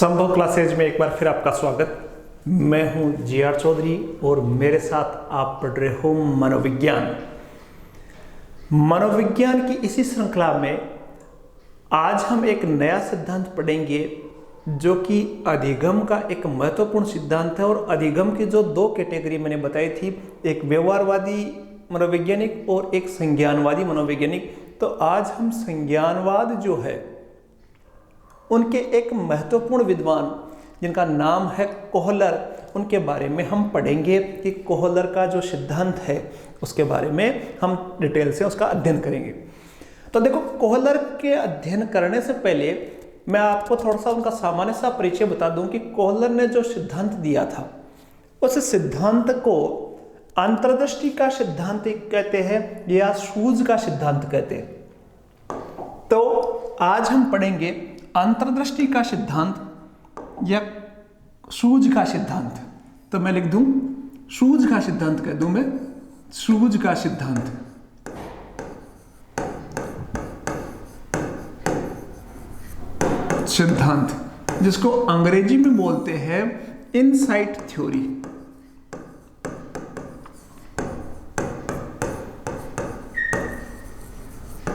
संभव क्लासेज में एक बार फिर आपका स्वागत। मैं हूं जी.आर. चौधरी और मेरे साथ आप पढ़ रहे हो मनोविज्ञान। मनोविज्ञान की इसी श्रृंखला में आज हम एक नया सिद्धांत पढ़ेंगे जो कि अधिगम का एक महत्वपूर्ण सिद्धांत है। और अधिगम की जो दो कैटेगरी मैंने बताई थी, एक व्यवहारवादी मनोवैज्ञानिक और एक संज्ञानवादी मनोवैज्ञानिक। तो आज हम संज्ञानवाद जो है उनके एक महत्वपूर्ण विद्वान जिनका नाम है कोहलर, उनके बारे में हम पढ़ेंगे कि कोहलर का जो सिद्धांत है उसके बारे में हम डिटेल से उसका अध्ययन करेंगे। तो देखो, कोहलर के अध्ययन करने से पहले मैं आपको थोड़ा सा उनका सामान्य सा परिचय बता दूं कि कोहलर ने जो सिद्धांत दिया था उस सिद्धांत को अंतर्दृष्टि का सिद्धांत कहते हैं या शूज का सिद्धांत कहते हैं। तो आज हम पढ़ेंगे अंतर्दृष्टि का सिद्धांत या शूज का सिद्धांत। तो मैं लिख दूं शूज का सिद्धांत, कह दूं मैं शूज का सिद्धांत। सिद्धांत जिसको अंग्रेजी में बोलते हैं इनसाइट थ्योरी।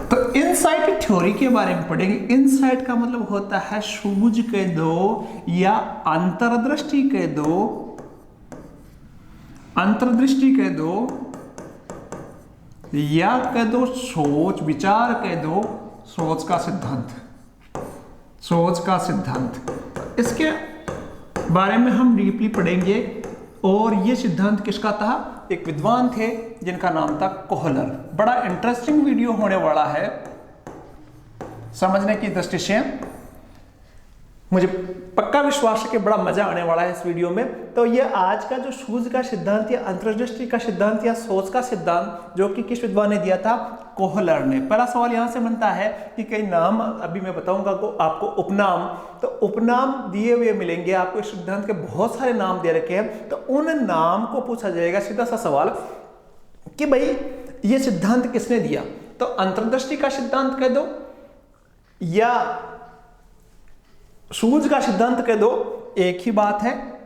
तो इनसाइट थ्योरी के बारे में पढ़ेंगे। इनसाइट का मतलब होता है शूज कह दो या अंतर्दृष्टि कह दो, अंतर्दृष्टि कह दो या कह दो सोच, विचार कह दो, सोच का सिद्धांत, सोच का सिद्धांत। इसके बारे में हम डीपली पढ़ेंगे। और ये सिद्धांत किसका था? एक विद्वान थे जिनका नाम था कोहलर। बड़ा इंटरेस्टिंग वीडियो होने वाला है समझने की दृष्टि से। मुझे पक्का विश्वास है कि बड़ा मजा आने वाला है इस वीडियो में। तो ये आज का जो शूज का सिद्धांत या अंतर्दृष्टि का सिद्धांत या सोच का सिद्धांत जो कि किस विद्वान ने दिया था? कोहलर ने। पहला सवाल यहां से बनता है कि कई नाम अभी मैं बताऊंगा आपको उपनाम। तो उपनाम दिए हुए मिलेंगे आपको। इस सिद्धांत के बहुत सारे नाम दे रखे हैं, तो उन नाम को पूछा जाएगा सीधा सा सवाल कि भाई ये सिद्धांत किसने दिया? तो अंतर्दृष्टि का सिद्धांत कह दो या शूज का सिद्धांत कह दो, एक ही बात है।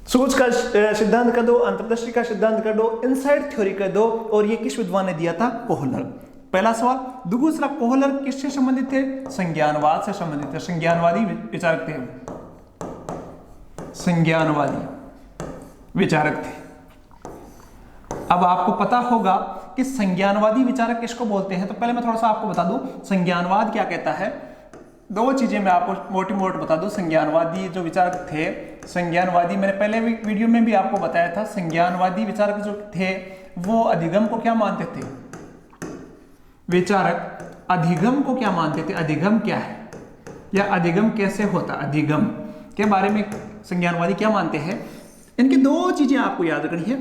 शूज का सिद्धांत कह दो, अंतर्दृष्टि का सिद्धांत कह दो, इनसाइट थ्योरी कह दो। और ये किस विद्वान ने दिया था? कोहलर। पहला सवाल। दूसरा, कोहलर किससे संबंधित थे? संज्ञानवाद से संबंधित थे। संज्ञानवादी विचारक थे, संज्ञानवादी विचारक थे। अब आपको पता होगा कि संज्ञानवादी विचारक किसको बोलते हैं। तो पहले मैं थोड़ा सा आपको बता दूं संज्ञानवाद क्या कहता है। दो चीजें मैं आपको मोटी मोटी बता दूं। संज्ञानवादी जो विचारक थे, संज्ञानवादी मैंने पहले वीडियो में भी आपको बताया था, संज्ञानवादी विचारक जो थे वो अधिगम को क्या मानते थे? विचारक अधिगम को क्या मानते थे? अधिगम क्या है या अधिगम कैसे होता? अधिगम के बारे में संज्ञानवादी क्या मानते हैं? इनकी दो चीजें आपको याद रखनी है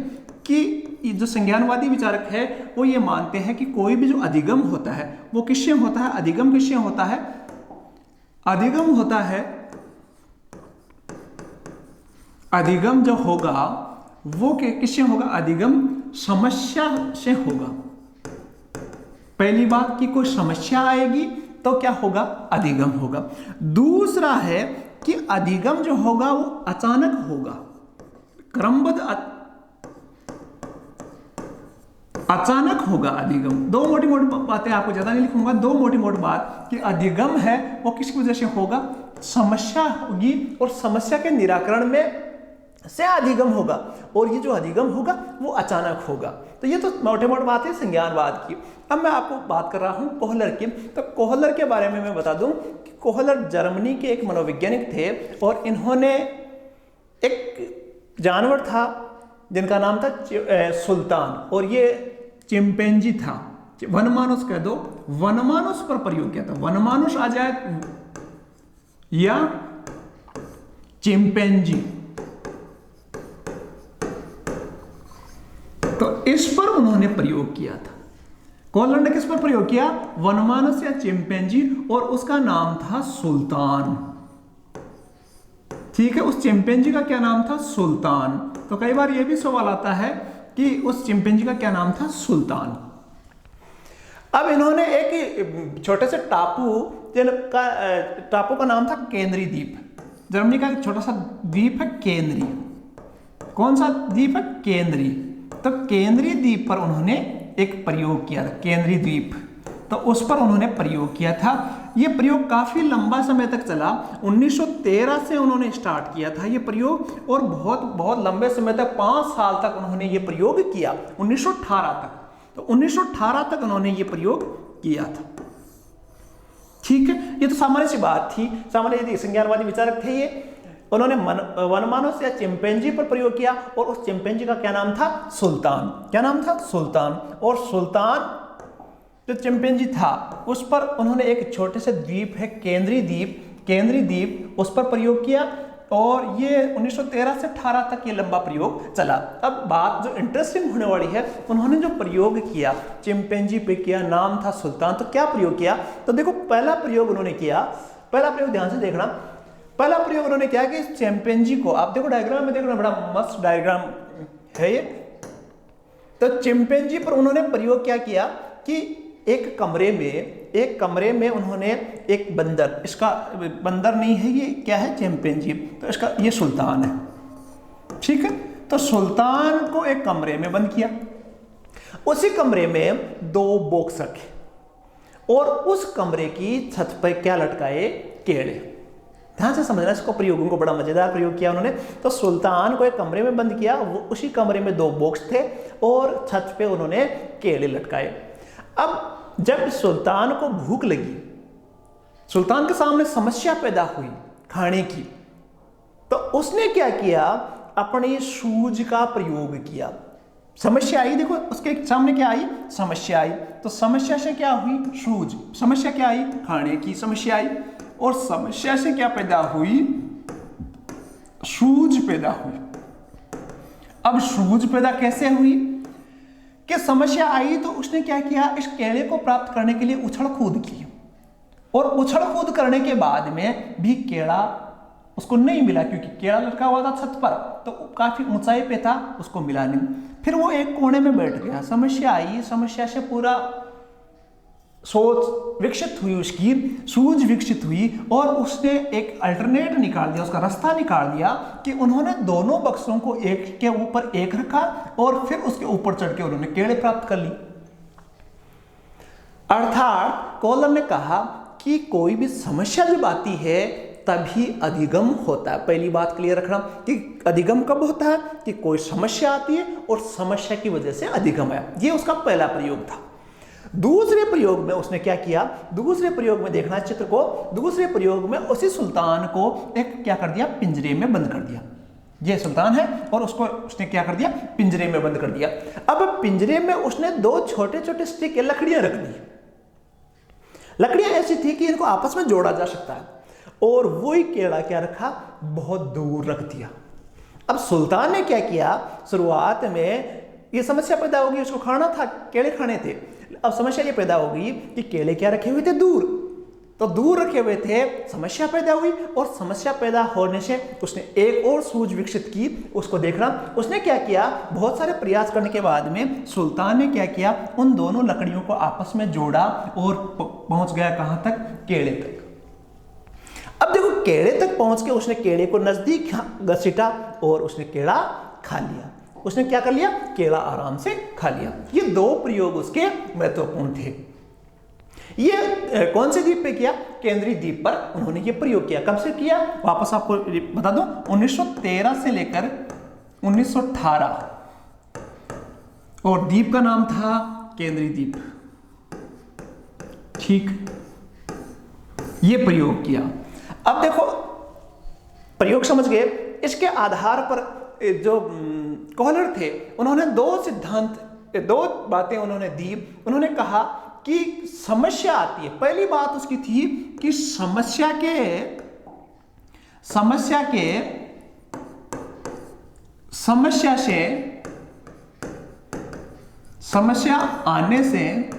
कि जो संज्ञानवादी विचारक है वो ये मानते हैं कि कोई भी जो अधिगम होता है वो किससे होता है? अधिगम किससे होता है? अधिगम होता है, अधिगम जो होगा वो किससे होगा? अधिगम समस्या से होगा। पहली बात कि कोई समस्या आएगी तो क्या होगा? अधिगम होगा। दूसरा है कि अधिगम जो होगा वो अचानक होगा, क्रमबद्ध अचानक होगा अधिगम। दो मोटी मोटी बातें आपको ज्यादा नहीं लिखूंगा। दो मोटी मोटी बात कि अधिगम है वो किसकी वजह से होगा? समस्या होगी और समस्या के निराकरण में से अधिगम होगा। और ये जो अधिगम होगा वो अचानक होगा। तो ये तो मोटे मोटे बात है संज्ञानवाद की। अब मैं आपको बात कर रहा हूं कोहलर की। तो कोहलर के बारे में मैं बता दूं कि कोहलर जर्मनी के एक मनोवैज्ञानिक थे और इन्होंने एक जानवर था जिनका नाम था सुल्तान, और ये चिंपैंजी था। वनमानुष कह दो, वनमानुष पर प्रयोग किया था। वनमानुष आ जाए या चिंपैंजी, तो इस पर उन्होंने प्रयोग किया था। कोहलर ने किस पर प्रयोग किया? वनमानुष या चिंपैंजी, और उसका नाम था सुल्तान। ठीक है, उस चिंपैंजी का क्या नाम था? सुल्तान। तो कई बार यह भी सवाल आता है कि उस चिंपैंजी का क्या नाम था? सुल्तान। अब इन्होंने एक छोटे से टापू का नाम था केंद्रीय द्वीप। जर्मनी का एक छोटा सा द्वीप है केंद्रीय। कौन सा द्वीप है? केंद्रीय। तो केंद्रीय द्वीप पर उन्होंने एक प्रयोग किया था, केंद्रीय द्वीप, तो उस पर उन्होंने प्रयोग किया था। यह प्रयोग काफी लंबा समय तक चला। 1913 से उन्होंने स्टार्ट किया था यह प्रयोग, और बहुत बहुत लंबे समय तक 5 साल तक उन्होंने यह प्रयोग किया, 1918 तक। तो 1918 तक उन्होंने यह प्रयोग किया था। ठीक है, ये तो सामान्य सी बात थी, सामान्य संज्ञानवादी विचारक थे ये। उन्होंने वनमानुष या चिंपैंजी पर प्रयोग किया, और उस चिंपैंजी का क्या नाम था? सुल्तान। क्या नाम था? सुल्तान। और सुल्तान जो चिंपैंजी था उस पर उन्होंने एक छोटे से द्वीप है केंद्रीय द्वीप, उस पर प्रयोग किया, और ये 1913 से 18 तक ये लंबा प्रयोग चला। अब बात जो इंटरेस्टिंग होने वाली है, उन्होंने जो प्रयोग किया चिंपैंजी पे किया, नाम था सुल्तान। तो क्या प्रयोग किया? तो देखो, पहला प्रयोग उन्होंने किया, पहला प्रयोग ध्यान से देखना, पहला प्रयोग उन्होंने किया कि चिंपैंजी को, आप देखो डायग्राम में देखना, बड़ा मस्त डायग्राम है ये। तो चिंपैंजी पर उन्होंने प्रयोग क्या किया कि एक कमरे में उन्होंने एक बंदर, इसका बंदर नहीं है ये, क्या है? चिंपैंजी। तो इसका ये सुल्तान है। ठीक है, तो सुल्तान को एक कमरे में बंद किया, उसी कमरे में 2 बॉक्स रखे, और उस कमरे की छत पर क्या लटकाए? केड़े। ध्यान से समझना इसको, प्रयोगों को बड़ा मजेदार प्रयोग किया उन्होंने। तो सुल्तान को एक कमरे में बंद किया, वो उसी कमरे में 2 बॉक्स थे, और छत पे उन्होंने केड़े लटकाए। अब जब सुल्तान को भूख लगी, सुल्तान के सामने समस्या पैदा हुई खाने की, तो उसने क्या किया? अपनी सूझ का प्रयोग किया। समस्या आई, देखो उसके सामने क्या आई? समस्या आई। तो समस्या से क्या हुई? सूझ। समस्या क्या आई? खाने की समस्या आई। और समस्या से क्या पैदा हुई? सूझ पैदा हुई। अब सूझ पैदा कैसे हुई? कि समस्या आई तो उसने क्या किया? इस केड़े को प्राप्त करने के लिए उछल कूद की, और उछल कूद करने के बाद में भी केड़ा उसको नहीं मिला, क्योंकि केड़ा लटका हुआ था छत पर, तो काफी ऊंचाई पे था, उसको मिला नहीं। फिर वो एक कोने में बैठ गया। समस्या आई, समस्या से पूरा सोच विकसित हुई, उसकी सूझ विकसित हुई, और उसने एक अल्टरनेट निकाल दिया, उसका रास्ता निकाल दिया कि उन्होंने दोनों बक्सों को एक के ऊपर एक रखा, और फिर उसके ऊपर चढ़ के उन्होंने केड़े प्राप्त कर ली। अर्थात कॉलम ने कहा कि कोई भी समस्या जब आती है तभी अधिगम होता है। पहली बात क्लियर रखना कि अधिगम कब होता है? कि कोई समस्या आती है और समस्या की वजह से अधिगम है। ये उसका पहला प्रयोग था। दूसरे प्रयोग में उसने क्या किया? दूसरे प्रयोग में देखना चित्र को, दूसरे प्रयोग में उसी सुल्तान को एक क्या कर दिया? पिंजरे में बंद कर दिया। ये सुल्तान है, और उसको उसने क्या कर दिया? पिंजरे में बंद कर दिया। अब पिंजरे में उसने 2 छोटे छोटे स्टिक के लकड़ियां रख दी। लकड़ियां ऐसी थी कि इनको आपस में जोड़ा जा सकता है, और वही केड़ा क्या रखा? बहुत दूर रख दिया। अब सुल्तान ने क्या किया? शुरुआत में ये समस्या पैदा होगी, उसको खाना था, केड़े खाने थे। अब समस्या ये पैदा होगी कि केड़े क्या रखे हुए थे? दूर। तो दूर रखे हुए थे, समस्या पैदा हुई, और समस्या पैदा होने से उसने एक और सूझ विकसित की। उसको देखना, उसने क्या किया? बहुत सारे प्रयास करने के बाद में सुल्तान ने क्या किया? उन दोनों लकड़ियों को आपस में जोड़ा, और पहुंच गया कहां तक? केड़े तक। अब देखो, केड़े तक पहुंच के उसने केड़े को नजदीक घसीटा, और उसने केड़ा खा लिया। उसने क्या कर लिया? केड़ा आराम से खा लिया। ये 2 प्रयोग उसके महत्वपूर्ण थे। ये कौन से द्वीप पे किया? केंद्रीय द्वीप पर उन्होंने ये प्रयोग किया। कब से किया? वापस आपको बता दूं, 1913 से लेकर 1918, और द्वीप का नाम था केंद्रीय द्वीप। ठीक, ये प्रयोग किया। अब देखो, प्रयोग समझ गए। इसके आधार पर जो कॉलर थे, उन्होंने 2 सिद्धांत, 2 बातें उन्होंने दी। उन्होंने कहा कि समस्या आती है, पहली बात उसकी थी कि समस्या आने से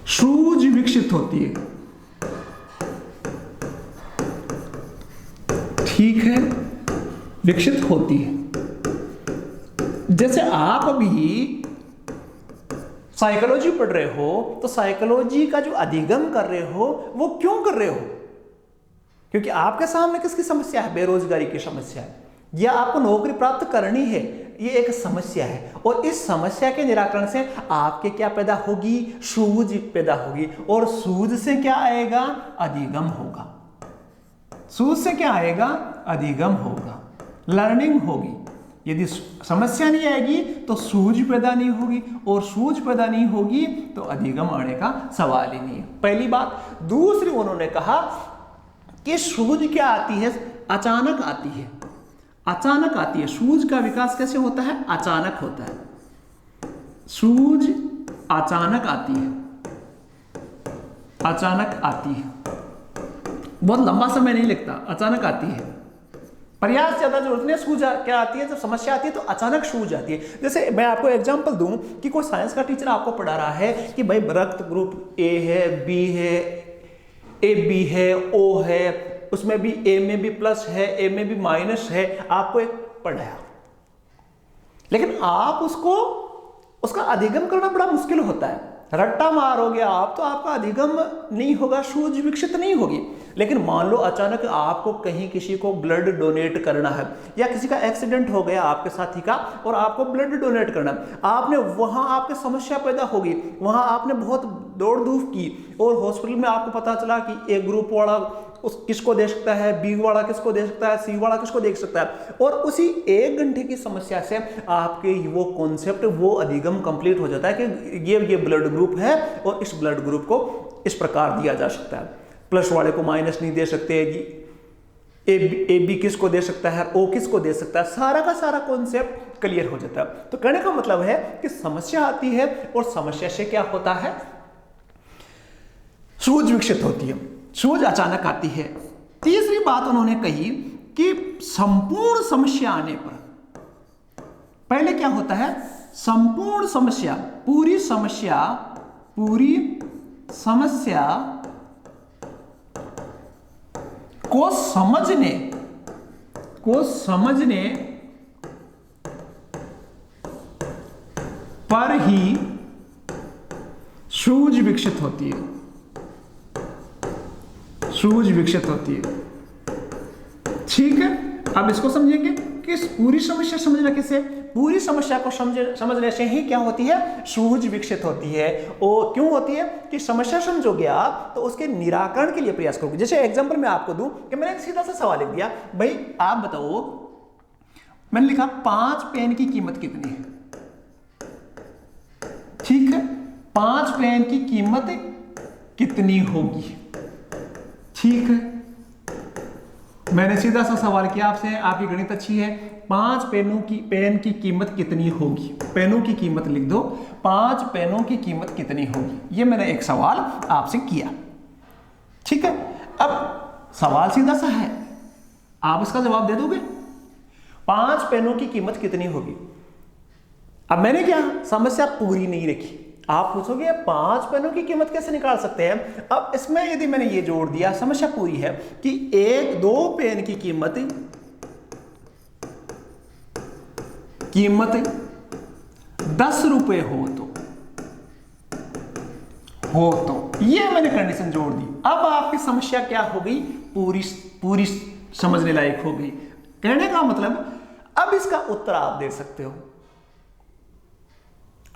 सूझ विकसित होती है। ठीक है, विकसित होती है। जैसे आप अभी साइकोलॉजी पढ़ रहे हो तो साइकोलॉजी का जो अधिगम कर रहे हो वो क्यों कर रहे हो? क्योंकि आपके सामने किसकी समस्या है? बेरोजगारी की समस्या है, या आपको नौकरी प्राप्त करनी है, ये एक समस्या है। और इस समस्या के निराकरण से आपके क्या पैदा होगी? सूझ पैदा होगी। और सूझ से क्या आएगा? अधिगम होगा। सूझ से क्या आएगा? अधिगम होगा, लर्निंग होगी। यदि समस्या नहीं आएगी तो सूझ पैदा नहीं होगी, और सूझ पैदा नहीं होगी तो अधिगम आने का सवाल ही नहीं है। पहली बात। दूसरी, उन्होंने कहा कि सूझ क्या आती है? अचानक आती है। अचानक आती है। सूझ का विकास कैसे होता है? अचानक होता है। सूझ अचानक आती है, अचानक आती है, बहुत लंबा समय नहीं लगता, अचानक आती है। प्रयास ज्यादा जरूरत नहीं। सूझ क्या आती है? जब समस्या आती है तो अचानक सूझ आती है। जैसे मैं आपको एग्जांपल दूं कि कोई साइंस का टीचर आपको पढ़ा रहा है कि भाई रक्त ग्रुप ए है, बी है, ए बी है, ओ है, उसमें भी ए में भी प्लस है, ए में भी माइनस है, आपको एक पढ़ाया, लेकिन आप उसका अधिगम करना बड़ा मुश्किल होता है। रट्टा मारोगे आप तो आपका अधिगम नहीं होगा, सूझ विकसित नहीं होगी। लेकिन मान लो अचानक आपको कहीं किसी को ब्लड डोनेट करना है, या किसी का एक्सीडेंट हो गया आपके साथी का और आपको ब्लड डोनेट करना है, आपने वहां आपकी समस्या पैदा होगी, वहां आपने बहुत दौड़ धूप की और हॉस्पिटल में आपको पता चला कि ए ग्रुप वाला किसको दे सकता है, बी वाला किसको दे सकता है, सी वाला किसको दे सकता है, और उसी 1 घंटे की समस्या से आपके वो कॉन्सेप्ट, वो अधिगम कंप्लीट हो जाता है कि ये ब्लड ग्रुप है और इस ब्लड ग्रुप को इस प्रकार दिया जा सकता है। प्लस वाले को माइनस नहीं दे सकते, ए बी किसको दे सकता है, ओ किसको दे सकता है, सारा का सारा कॉन्सेप्ट क्लियर हो जाता है। तो कहने का मतलब है कि समस्या आती है और समस्या से क्या होता है? सूझ विकसित होती है, सूझ अचानक आती है। तीसरी बात उन्होंने कही कि संपूर्ण समस्या आने पर पहले क्या होता है? संपूर्ण समस्या, पूरी समस्या को समझने पर ही सूझ विकसित होती है, सूझ विकसित होती है। ठीक है, अब इसको समझेंगे कि पूरी समस्या समझना कैसे? पूरी समस्या को समझने से ही क्या होती है? सूझ विकसित होती है। और क्यों होती है? कि समस्या समझोगे आप तो उसके निराकरण के लिए प्रयास करोगे। जैसे एग्जांपल मैं आपको दूं कि मैंने सीधा सा सवाल लिख दिया, भाई आप बताओ, मैंने लिखा 5 पेन की कीमत कितनी है? ठीक है, 5 पेन की कीमत कितनी होगी? ठीक है, मैंने सीधा सा सवाल किया आपसे, आपकी गणित अच्छी है, 5 पेन की कीमत कितनी होगी? पेनों की कीमत लिख दो, 5 पेनों की कीमत कितनी होगी? ये मैंने एक सवाल आपसे किया। ठीक है, अब सवाल सीधा सा है, आप इसका जवाब दे दोगे? 5 पेनों की कीमत कितनी होगी? अब मैंने क्या समस्या पूरी नहीं रखी। आप पूछोगे 5 पेनों की कीमत कैसे निकाल सकते हैं? अब इसमें यदि मैंने ये जोड़ दिया, समस्या पूरी है कि 1-2 पेन की कीमत 10 रुपए हो तो ये मैंने कंडीशन जोड़ दी। अब आपकी समस्या क्या हो गई? पूरी समझने लायक हो गई। कहने का मतलब अब इसका उत्तर आप दे सकते हो।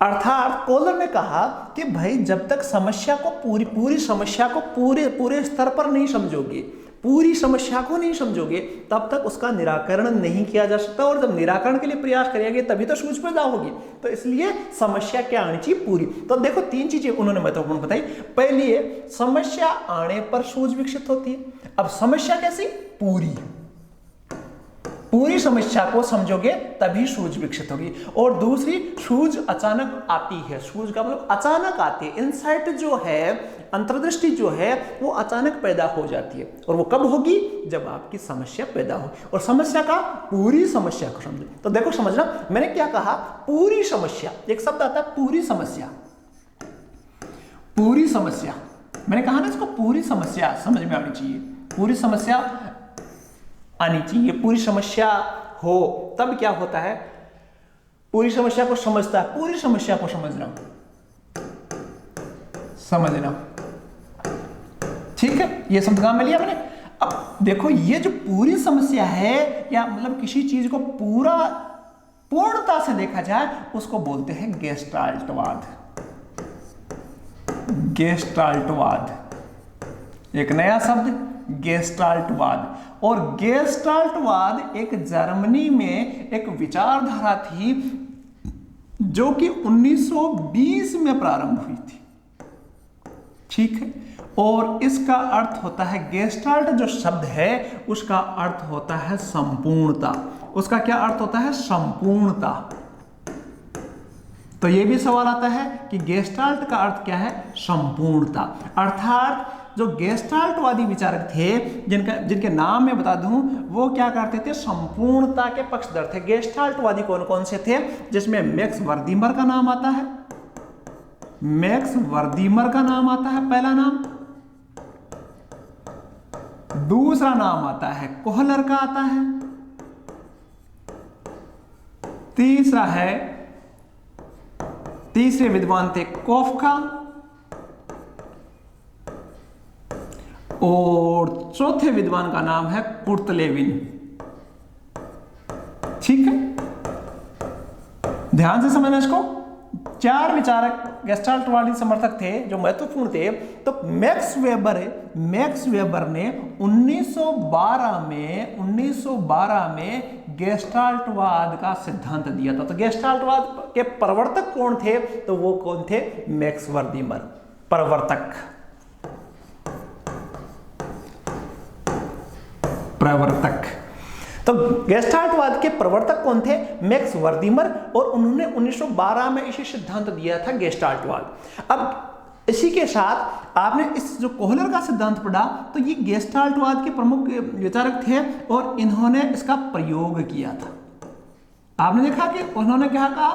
अर्थात कॉलर ने कहा कि भाई जब तक समस्या को पूरी समस्या को पूरे स्तर पर नहीं समझोगे, पूरी समस्या को नहीं समझोगे, तब तक उसका निराकरण नहीं किया जा सकता। और जब निराकरण के लिए प्रयास करेंगे तभी तो सूझ पैदा होगी। तो इसलिए समस्या क्या आनी चाहिए? पूरी। तो देखो 3 चीजें उन्होंने महत्वपूर्ण बताई। पहली है समस्या आने पर सूझ विकसित होती है। अब समस्या कैसी? पूरी समस्या को समझोगे तभी सूझ विकसित होगी। और दूसरी, सूझ अचानक आती है। सूझ का मतलब अचानक आती है। इंसाइट जो है, अंतर्दृष्टि जो है, वो अचानक पैदा हो जाती है। और वो कब होगी? जब आपकी समस्या पैदा हो। और समस्या का पूरी समस्या को समझो। तो देखो समझना, मैंने क्या कहा? पूरी समस्या, एक शब्द आता है पूरी समस्या। पूरी समस्या मैंने कहा ना, इसको पूरी समस्या समझ में आनी चाहिए। पूरी समस्या आनी चाहिए। पूरी समस्या हो तब क्या होता है? पूरी समस्या को समझता है, पूरी समस्या को समझना, ठीक है। ये शब्द काम में लिया मैंने। अब देखो ये जो पूरी समस्या है या मतलब किसी चीज को पूर्णता से देखा जाए उसको बोलते हैं गेस्टाल्टवाद। गेस्टाल्टवाद एक नया शब्द, गेस्टाल्टवाद। और गेस्टाल्टवाद एक जर्मनी में एक विचारधारा थी जो कि 1920 में प्रारंभ हुई थी, ठीक है। और इसका अर्थ होता है, गेस्टाल्ट जो शब्द है उसका अर्थ होता है संपूर्णता। उसका क्या अर्थ होता है? संपूर्णता। तो यह भी सवाल आता है कि गेस्टाल्ट का अर्थ क्या है? संपूर्णता। अर्थात जो गेस्टाल्टवादी विचारक थे, जिनके नाम मैं बता दूं, वो क्या करते थे? संपूर्णता के पक्षधर थे। गेस्टाल्टवादी कौन कौन से थे? जिसमें मैक्स वर्दीमर का नाम आता है, मैक्स वर्दीमर का नाम आता है पहला नाम। दूसरा नाम आता है कोहलर का आता है। तीसरा है, तीसरे विद्वान थे कोफका। और चौथे विद्वान का नाम है कुर्तलेविन, ठीक है। ध्यान से समझना इसको। चार विचारक गेस्टाल्टवादी समर्थक थे जो महत्वपूर्ण थे। तो मैक्स वेबर ने 1912 में गेस्टाल्टवाद का सिद्धांत दिया था। तो गेस्टाल्टवाद के प्रवर्तक कौन थे? तो वो कौन थे? मैक्स वर्दीमर। प्रवर्तक तो गेस्टाल्टवाद के प्रवर्तक कौन थे? मैक्स वर्दीमर। और उन्होंने 1912 में इसी सिद्धांत दिया था, गेस्टाल्टवाद। अब इसी के साथ आपने इस जो कोहलर का सिद्धांत पढ़ा, तो ये गेस्टाल्टवाद के प्रमुख विचारक थे और इन्होंने इसका प्रयोग किया था। आपने देखा कि उन्होंने क्या कहा?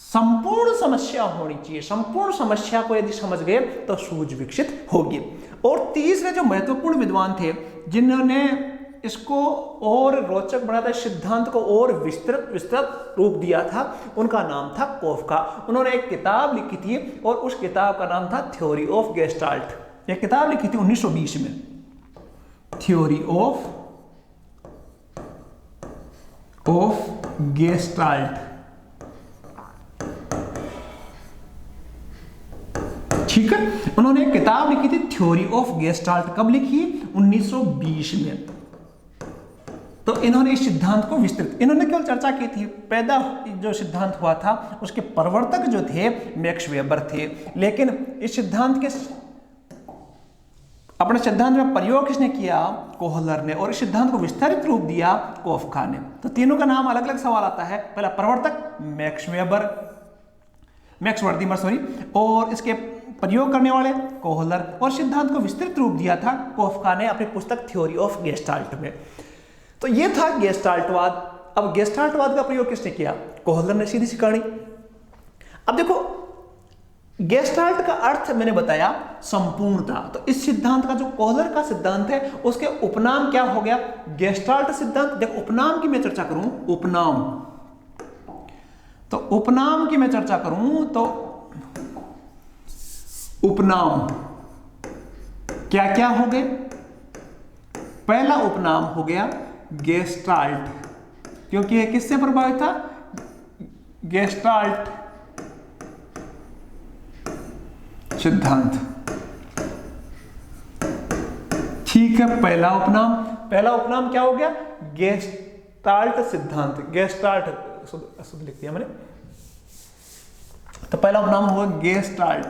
संपूर्ण समस्या होनी चाहिए। संपूर्ण समस्या को यदि समझ गए तो सूझ विकसित होगी। और तीसरे जो महत्वपूर्ण विद्वान थे जिन्होंने इसको और रोचक बनाया, सिद्धांत को और विस्तृत रूप दिया था, उनका नाम था कोफका। उन्होंने एक किताब लिखी थी और उस किताब का नाम था थ्योरी ऑफ गेस्टाल्ट। एक किताब लिखी थी 1920 में, थ्योरी ऑफ गेस्टाल्ट, ठीक है। उन्होंने एक किताब लिखी थी थ्योरी ऑफ गेस्टाल्ट। कब लिखी? 1920 में। तो इन्होंने इस सिद्धांत को विस्तृत, इन्होंने केवल चर्चा की थी। पैदा जो सिद्धांत हुआ था उसके प्रवर्तक जो थे मैक्स वेबर थे, लेकिन इस सिद्धांत के अपने सिद्धांत में प्रयोग किसने किया? कोहलर ने। और इस सिद्धांत को विस्तारित रूप दिया कोफका ने। तो तीनों का नाम अलग अलग सवाल आता है। पहला प्रवर्तक मैक्स वर्दीमर सॉरी, और इसके प्रयोग करने वाले कोहलर, और सिद्धांत को विस्तृत रूप दिया था कोफका ने अपनी पुस्तक थ्योरी ऑफ गेस्टाल्ट में। तो ये था गेस्टाल्टवाद। अब गेस्टाल्टवाद का प्रयोग किसने किया? कोहलर ने, सीधी सी कहानी। अब देखो, गेस्टाल्ट का अर्थ मैंने बताया संपूर्णता। तो इस सिद्धांत का जो कोहलर का सिद्धांत है उसके उपनाम क्या हो गया? गेस्टाल्ट सिद्धांत। देखो, उपनाम की मैं चर्चा करूं, उपनाम, तो उपनाम की मैं चर्चा करूं तो उपनाम क्या क्या हो गए? पहला उपनाम हो गया गेस्टाल्ट, क्योंकि यह किससे प्रभावित था? गेस्टाल्ट सिद्धांत, ठीक है। पहला उपनाम क्या हो गया? गेस्टाल्ट सिद्धांत। गेस्टाल्ट शुद्ध लिख दिया मैंने। तो पहला उपनाम हुआ गेस्टाल्ट,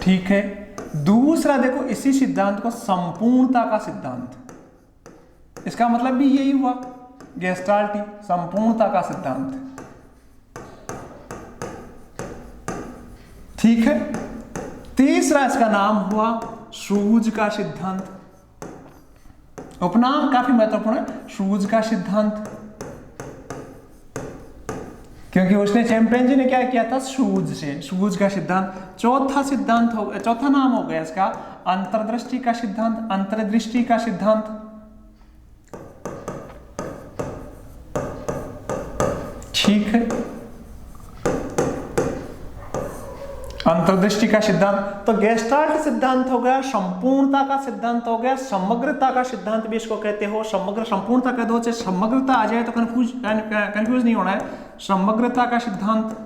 ठीक है। दूसरा देखो, इसी सिद्धांत को संपूर्णता का सिद्धांत, इसका मतलब भी यही हुआ, गेस्टाल्ट ही, संपूर्णता का सिद्धांत, ठीक है। तीसरा इसका नाम हुआ शूज का सिद्धांत। उपनाम काफी महत्वपूर्ण है, शूज का सिद्धांत, क्योंकि उसने चैंपियनजी ने क्या किया था? शूज से, शूज का सिद्धांत। चौथा नाम हो गया इसका अंतर्दृष्टि का सिद्धांत, अंतर्दृष्टि का सिद्धांत। ठीक है। अंतर्दृष्टि का सिद्धांत, तो गेस्टाल्ट सिद्धांत हो गया, संपूर्णता का सिद्धांत हो गया, समग्रता का सिद्धांत भी इसको कहते हो। समग्र संपूर्णता कह दो, चाहे समग्रता आ जाए तो कंफ्यूज नहीं होना है। समग्रता का सिद्धांत,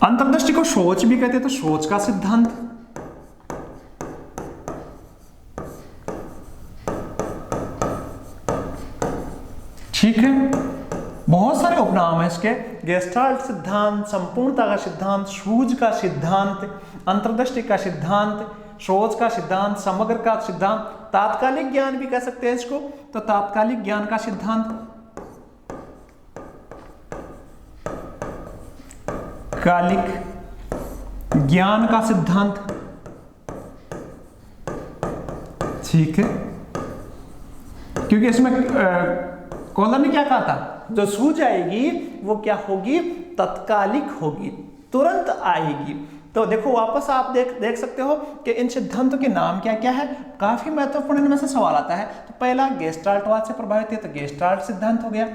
अंतर्दृष्टि को सोच भी कहते हैं, तो सोच का सिद्धांत, ठीक है। बहुत सारे उपनाम है इसके, गेस्टाल्ट सिद्धांत, संपूर्णता का सिद्धांत, सूझ का सिद्धांत, अंतर्दृष्टि का सिद्धांत, सोच का सिद्धांत, समग्र का सिद्धांत, तात्कालिक ज्ञान भी कह सकते हैं इसको, तो तात्कालिक ज्ञान का सिद्धांत, कालिक ज्ञान का सिद्धांत, ठीक है। क्योंकि इसमें कॉलर ने क्या कहा था, जो सूझ आएगी वो क्या होगी, तत्कालिक होगी, तुरंत आएगी। तो देखो वापस आप देख सकते हो कि इन सिद्धांतों के नाम क्या क्या है, काफी महत्वपूर्ण इनमें से सवाल आता है। तो पहला गेस्टाल्टवाद से प्रभावित है, तो गेस्टाल्ट सिद्धांत हो गया।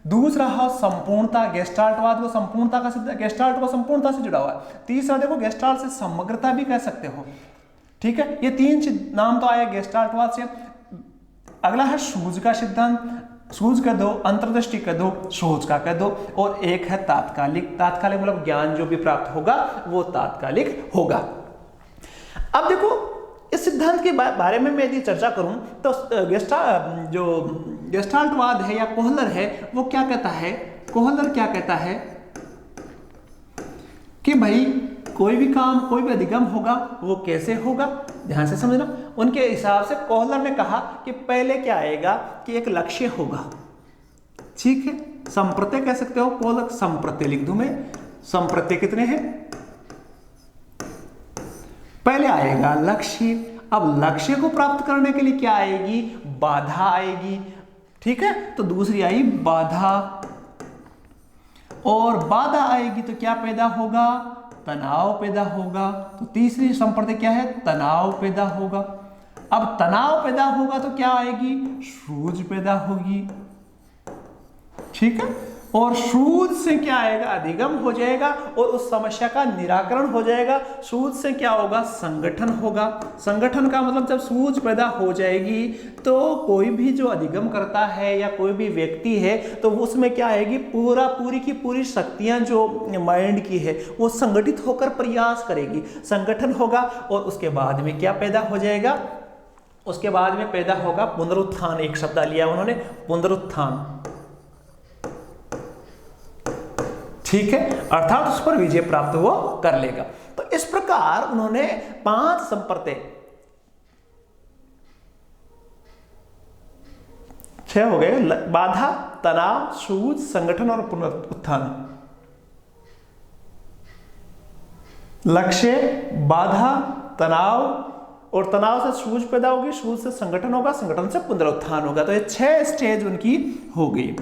दूसरा है संपूर्णता, गेस्टाल्टवाद को संपूर्णता का, गेस्टाल्ट को संपूर्णता से जुड़ा हुआ है। तीसरा देखो गेस्टाल्ट से समग्रता भी कह सकते हो, ठीक है। ये तीन नाम तो आया गेस्टाल्टवाद से। अगला है सूझ का सिद्धांत, सूझ कर दो, अंतर्दृष्टि कर दो, सोच का कर दो, और एक है तात्कालिक। तात्कालिक मतलब ज्ञान जो भी प्राप्त होगा वो तात्कालिक होगा। अब देखो इस सिद्धांत के बारे में मैं यदि चर्चा करूं तो जो गेस्टाल्टवाद है या कोहलर है वो क्या कहता है, कोहलर क्या कहता है कि भाई कोई भी काम, कोई भी अधिगम होगा वो कैसे होगा, ध्यान से समझना। उनके हिसाब से कोहलर ने कहा कि पहले क्या आएगा कि एक लक्ष्य होगा, ठीक है। संप्रत्यय कह सकते हो, कोहलर संप्रत्यय लिख दूं मैं। संप्रत्यय कितने हैं, पहले आएगा लक्ष्य। अब लक्ष्य को प्राप्त करने के लिए क्या आएगी, बाधा आएगी, ठीक है। तो दूसरी आई बाधा, और बाधा आएगी तो क्या पैदा होगा, तनाव पैदा होगा। तो तीसरी संप्रत्यय क्या है, तनाव पैदा होगा। अब तनाव पैदा होगा तो क्या आएगी, सूझ पैदा होगी, ठीक है। और सूझ से क्या आएगा, अधिगम हो जाएगा और उस समस्या का निराकरण हो जाएगा। सूझ से क्या होगा, संगठन होगा। संगठन का मतलब जब सूझ पैदा हो जाएगी तो कोई भी जो अधिगम करता है या कोई भी व्यक्ति है तो उसमें क्या आएगी, पूरी की पूरी शक्तियां जो माइंड की है वो संगठित होकर प्रयास करेगी, संगठन होगा। और उसके बाद में क्या पैदा हो जाएगा, उसके बाद में पैदा होगा पुनरुत्थान। एक शब्द लिया उन्होंने, पुनरुत्थान, ठीक है। अर्थात उस पर विजय प्राप्त वो कर लेगा। तो इस प्रकार उन्होंने 5 संप्रत्यय, 6 हो गए, बाधा, तनाव, सूझ, संगठन और पुनरुत्थान। लक्ष्य, बाधा, तनाव, और तनाव से सूझ पैदा होगी, सूझ से संगठन होगा, संगठन से पुनरुत्थान होगा। तो ये 6 स्टेज उनकी हो गई।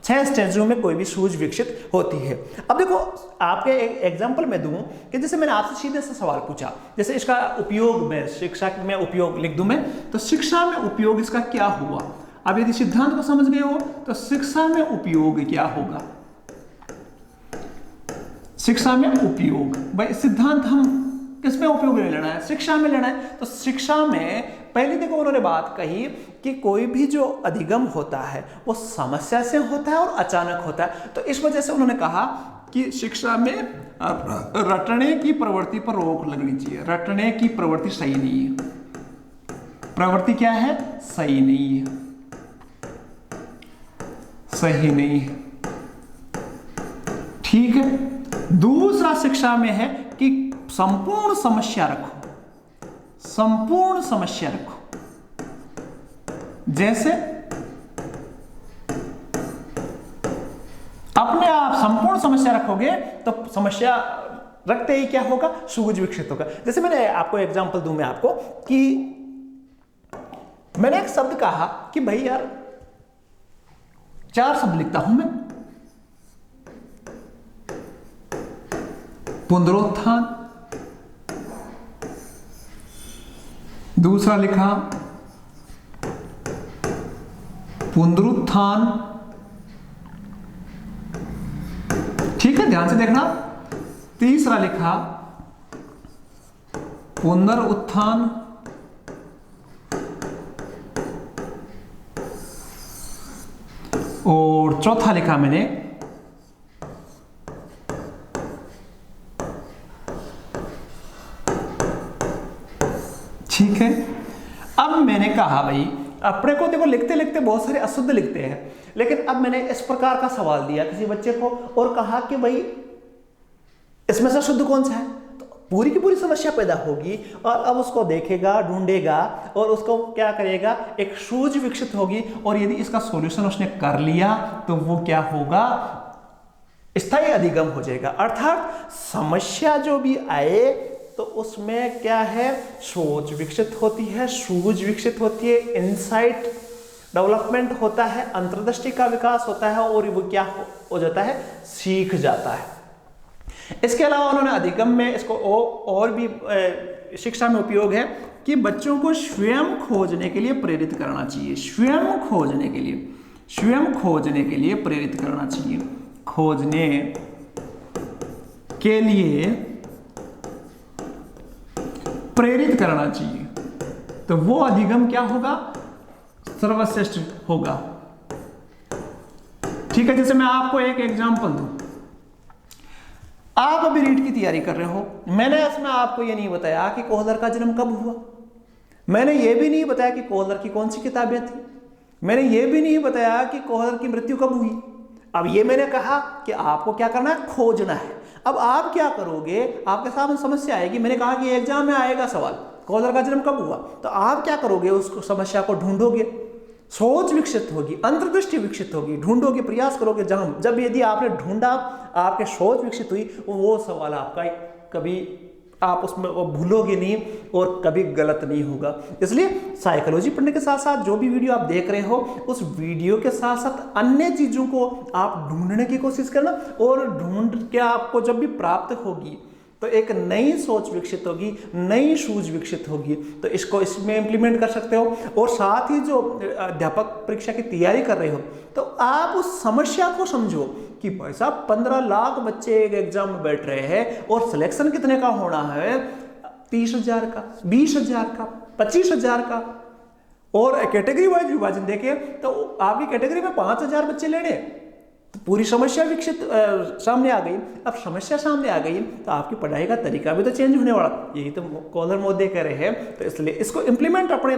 6 स्टेजों में कोई भी सूझ विकसित होती है। अब देखो आपके एक एग्जांपल में दूं कि जैसे मैंने आपसे सीधे से सवाल पूछा, जैसे इसका उपयोग मैं शिक्षा में उपयोग लिख दूं मैं, तो शिक्षा में उपयोग इसका क्या हुआ। अब यदि सिद्धांत को समझ गए हो तो शिक्षा में उपयोग क्या होगा, शिक्षा में उपयोग, भाई सिद्धांत हम किसमें उपयोग में लेना है, शिक्षा में लेना है। तो शिक्षा में पहले देखो उन्होंने बात कही कि कोई भी जो अधिगम होता है वो समस्या से होता है और अचानक होता है। तो इस वजह से उन्होंने कहा कि शिक्षा में रटने की प्रवृत्ति पर रोक लगनी चाहिए। रटने की प्रवृत्ति सही नहीं है, प्रवृत्ति क्या है, सही नहीं है, सही नहीं है, ठीक है। दूसरा शिक्षा में है कि संपूर्ण समस्या रखो, संपूर्ण समस्या रखो। जैसे अपने आप संपूर्ण समस्या रखोगे तो समस्या रखते ही क्या होगा, सूझ विकसित होगा। जैसे मैंने आपको एग्जांपल दूं मैं आपको कि मैंने एक शब्द कहा कि भाई यार 4 शब्द लिखता हूं मैं, पुनरुत्थान, दूसरा लिखा पुनरुत्थान। ठीक है, ध्यान से देखना। तीसरा लिखा पुनरुत्थान। और चौथा लिखा मैंने ठीक है। अब मैंने कहा भाई, अपने को देखो लिखते लिखते बहुत सारे अशुद्ध लिखते हैं, लेकिन अब मैंने इस प्रकार का सवाल दिया किसी बच्चे को और कहा कि भाई इसमें से शुद्ध कौन सा है, तो पूरी की पूरी समस्या पैदा होगी और अब उसको देखेगा, ढूंढेगा और उसको क्या करेगा, एक सूझ विकसित होगी। और यदि इसका सॉल्यूशन उसने कर लिया तो वो क्या होगा, स्थायी अधिगम हो जाएगा। अर्थात समस्या जो भी आए तो उसमें क्या है, सोच विकसित होती है, सूझ विकसित होती है, इनसाइट डेवलपमेंट होता है, अंतर्दृष्टि का विकास होता है और वो क्या हो जाता है, सीख जाता है। इसके अलावा उन्होंने अधिगम में इसको और भी शिक्षा में उपयोग है कि बच्चों को स्वयं खोजने के लिए प्रेरित करना चाहिए। स्वयं खोजने के लिए प्रेरित करना चाहिए। खोजने के लिए प्रेरित करना चाहिए तो वो अधिगम क्या होगा, सर्वश्रेष्ठ होगा। ठीक है, जैसे मैं आपको एक एग्जांपल दूं। आप अभी रीट की तैयारी कर रहे हो, मैंने इसमें आपको ये नहीं बताया कि कोहलर का जन्म कब हुआ, मैंने ये भी नहीं बताया कि कोहलर की कौन सी किताबें थी, मैंने ये भी नहीं बताया कि कोहलर की मृत्यु कब हुई। अब ये मैंने कहा कि आपको क्या करना है, खोजना है। अब आप क्या करोगे, आपके सामने समस्या आएगी, मैंने कहा कि एग्जाम में आएगा सवाल कोहलर का जन्म कब हुआ, तो आप क्या करोगे, उस समस्या को ढूंढोगे, सोच विकसित होगी, अंतर्दृष्टि विकसित होगी, ढूंढोगे, प्रयास करोगे। जब यदि आपने ढूंढा, आपके सोच विकसित हुई, वो सवाल आपका कभी आप उसमें भूलोगे नहीं और कभी गलत नहीं होगा। इसलिए साइकोलॉजी पढ़ने के साथ साथ जो भी वीडियो आप देख रहे हो, उस वीडियो के साथ साथ अन्य चीजों को आप ढूंढने की कोशिश करना और ढूंढ के आपको जब भी प्राप्त होगी तो एक नई सोच विकसित होगी, नई सूझ विकसित होगी, तो इसको इसमें इम्प्लीमेंट कर सकते हो। और साथ ही जो अध्यापक परीक्षा की तैयारी कर रहे हो तो आप उस समस्या को समझो कि भाई साहब 15 लाख बच्चे एक एग्जाम में बैठ रहे हैं और सिलेक्शन कितने का होना है, 30,000 का, 20,000 का, 25,000 का। और कैटेगरी वाइज विभाजन देखें तो आपकी कैटेगरी में 5,000 बच्चे लेने, तो पूरी समस्या विकसित सामने आ गई। अब समस्या सामने आ गई तो आपकी पढ़ाई का तरीका भी तो चेंज होने वाला, यही तो कोहलर महोदय कह रहे हैं। तो इसलिए इसको इम्प्लीमेंट अपने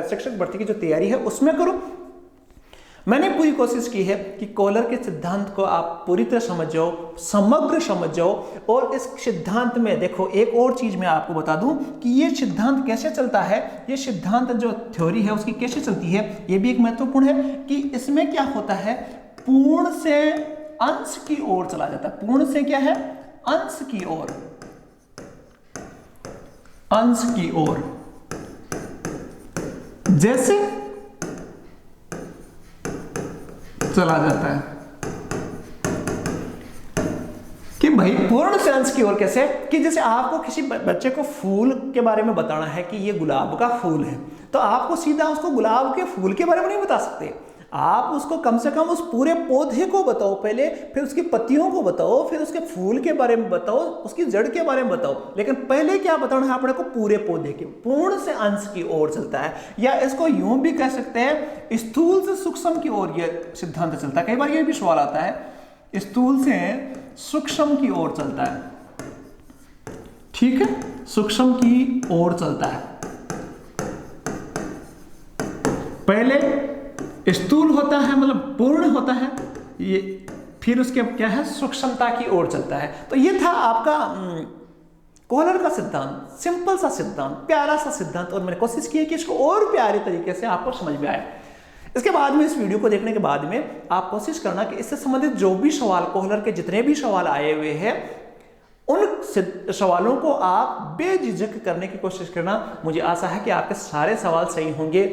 शिक्षक भर्ती की जो तैयारी है उसमें करो। मैंने पूरी कोशिश की है कि कोहलर के सिद्धांत को आप पूरी तरह समझ जाओ, समग्र समझ जाओ। और इस सिद्धांत में देखो एक और चीज मैं आपको बता दूं कि ये सिद्धांत कैसे चलता है, ये सिद्धांत जो थ्योरी है उसकी कैसे चलती है, ये भी एक महत्वपूर्ण है कि इसमें क्या होता है, पूर्ण से अंश की ओर चला जाता है। पूर्ण से क्या है, अंश की ओर, अंश की ओर। जैसे चला जाता है कि भाई पूर्ण से अंश की ओर कैसे, कि जैसे आपको किसी बच्चे को फूल के बारे में बताना है कि ये गुलाब का फूल है, तो आपको सीधा उसको गुलाब के फूल के बारे में नहीं बता सकते, आप उसको कम से कम उस पूरे पौधे को बताओ पहले, फिर उसकी पत्तियों को बताओ, फिर उसके फूल के बारे में बताओ, उसकी जड़ के बारे में बताओ। लेकिन पहले क्या बताना है अपने को, पूरे पौधे के। पूर्ण से अंश की ओर चलता है, या इसको यूं भी कह सकते हैं स्थूल से सूक्ष्म की ओर यह सिद्धांत चलता है। कई बार यह भी सवाल आता है, स्थूल से सूक्ष्म की ओर चलता है, ठीक है, सूक्ष्म की ओर चलता है। पहले स्थूल होता है, मतलब पूर्ण होता है ये, फिर उसके क्या है, सूक्ष्मता की ओर चलता है। तो ये था आपका कोहलर का सिद्धांत, सिंपल सा सिद्धांत, प्यारा सा सिद्धांत। और मैंने कोशिश की है कि इसको और प्यारे तरीके से आपको समझ में आए। इसके बाद में, इस वीडियो को देखने के बाद में आप कोशिश करना कि इससे संबंधित जो भी सवाल, कोहलर के जितने भी सवाल आए हुए हैं, उन सवालों को आप बेझिझक करने की कोशिश करना। मुझे आशा है कि आपके सारे सवाल सही होंगे।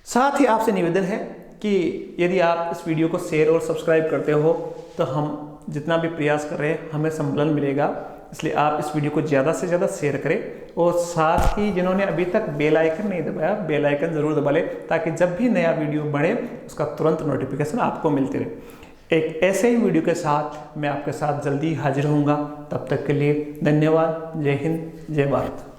साथ ही आपसे निवेदन है कि यदि आप इस वीडियो को शेयर और सब्सक्राइब करते हो तो हम जितना भी प्रयास कर रहे हैं हमें संबल मिलेगा। इसलिए आप इस वीडियो को ज़्यादा से ज़्यादा शेयर करें और साथ ही जिन्होंने अभी तक बेल आइकन नहीं दबाया, बेल आइकन ज़रूर दबा लें ताकि जब भी नया वीडियो बढ़े उसका तुरंत नोटिफिकेशन आपको मिलती रहे। एक ऐसे ही वीडियो के साथ मैं आपके साथ जल्दी हाजिर होऊंगा। तब तक के लिए धन्यवाद। जय हिंद, जय भारत।